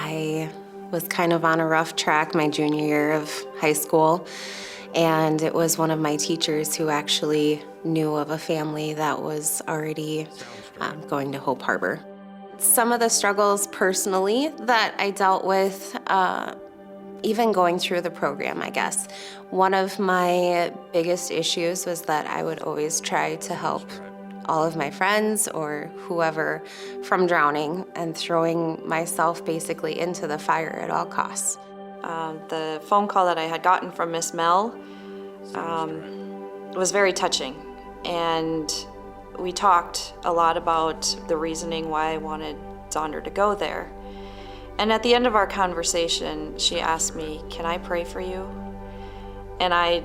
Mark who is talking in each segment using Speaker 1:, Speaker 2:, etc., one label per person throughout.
Speaker 1: I was kind of on a rough track my junior year of high school, and it was one of my teachers who actually knew of a family that was already going to Hope Harbor. Some of the struggles personally that I dealt with, even going through the program, I guess. One of my biggest issues was that I would always try to help all of my friends or whoever from drowning and throwing myself basically into the fire at all costs.
Speaker 2: The phone call that I had gotten from Miss Mel was very touching, and we talked a lot about the reasoning why I wanted Zonder to go there. And at the end of our conversation, she asked me, "Can I pray for you?" And I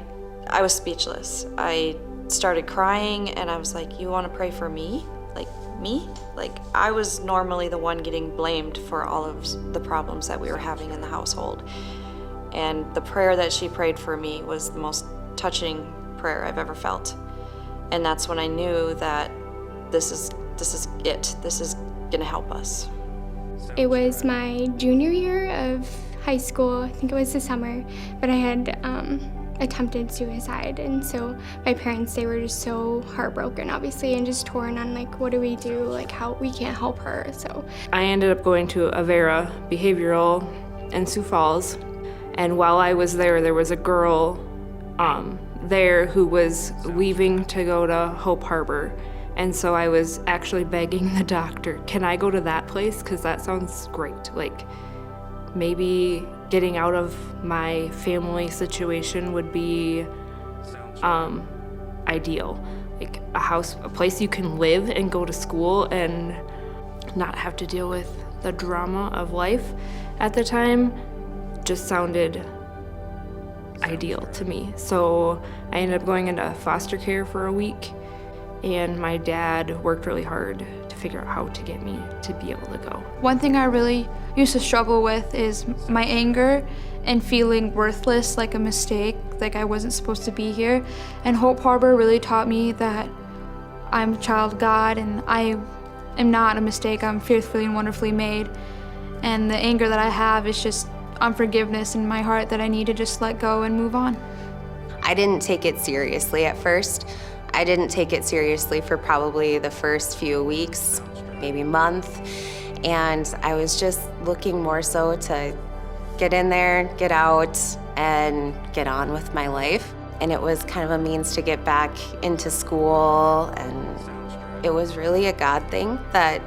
Speaker 2: was speechless. I started crying, and I was like, "You want to pray for me? Like me?" Like, I was normally the one getting blamed for all of the problems that we were having in the household. And the prayer that she prayed for me was the most touching prayer I've ever felt. And that's when I knew that this is it. This is gonna help us.
Speaker 3: It was my junior year of high school. I think it was the summer, but I had attempted suicide, and so my parents, they were just so heartbroken, obviously, and just torn on like, what do we do? Like, how we can't help her. So
Speaker 4: I ended up going to Avera Behavioral in Sioux Falls, and while I was there, there was a girl there who was leaving to go to Hope Harbor. And so I was actually begging the doctor, can I go to that place? Because that sounds great. Like, maybe getting out of my family situation would be ideal. Like a place you can live and go to school and not have to deal with the drama of life at the time just sounded ideal to me. So I ended up going into foster care for a week, and my dad worked really hard to figure out how to get me to be able to go.
Speaker 5: One thing I really used to struggle with is my anger and feeling worthless, like a mistake, like I wasn't supposed to be here. And Hope Harbor really taught me that I'm a child of God and I am not a mistake. I'm fearfully and wonderfully made. And the anger that I have is just unforgiveness in my heart that I need to just let go and move on.
Speaker 1: I didn't take it seriously at first. I didn't take it seriously for probably the first few weeks, maybe month, and I was just looking more so to get in there, get out, and get on with my life. And it was kind of a means to get back into school, and it was really a God thing that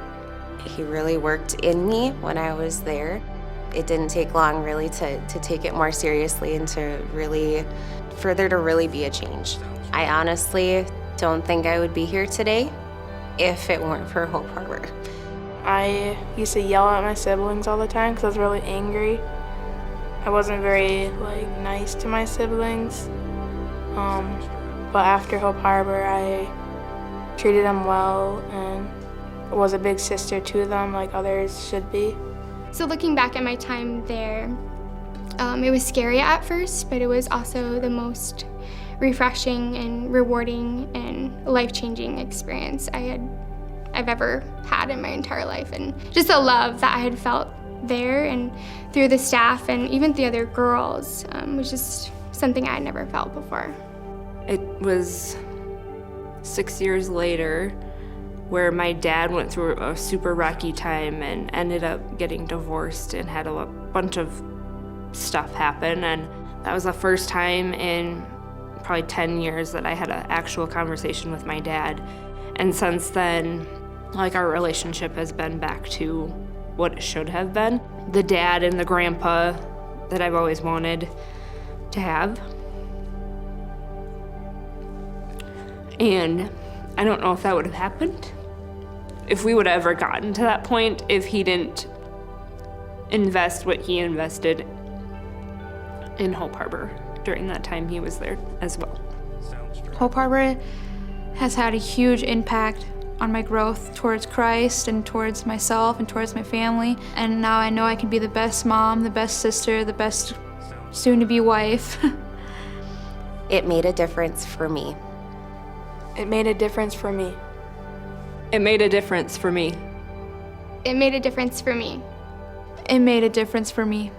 Speaker 1: He really worked in me when I was there. It didn't take long really to take it more seriously and to really, for there to really be a change. I honestly don't think I would be here today if it weren't for Hope Harbor.
Speaker 6: I used to yell at my siblings all the time because I was really angry. I wasn't very nice to my siblings. But after Hope Harbor, I treated them well and was a big sister to them like others should be.
Speaker 3: So looking back at my time there, it was scary at first, but it was also the most refreshing and rewarding and life-changing experience I've ever had in my entire life. And just the love that I had felt there and through the staff and even the other girls was just something I had never felt before.
Speaker 4: It was 6 years later where my dad went through a super rocky time and ended up getting divorced and had a bunch of stuff happen. And that was the first time in probably 10 years that I had an actual conversation with my dad. And since then, our relationship has been back to what it should have been. The dad and the grandpa that I've always wanted to have. And I don't know if that would have happened, if we would have ever gotten to that point, if he didn't invest what he invested in Hope Harbor during that time he was there as well.
Speaker 5: Hope Harbor has had a huge impact on my growth towards Christ and towards myself and towards my family. And now I know I can be the best mom, the best sister, the best soon-to-be wife.
Speaker 1: It made a difference for me.
Speaker 6: It made a difference for me.
Speaker 4: It made a difference for me.
Speaker 3: It made a difference for me.
Speaker 5: it made a difference for me.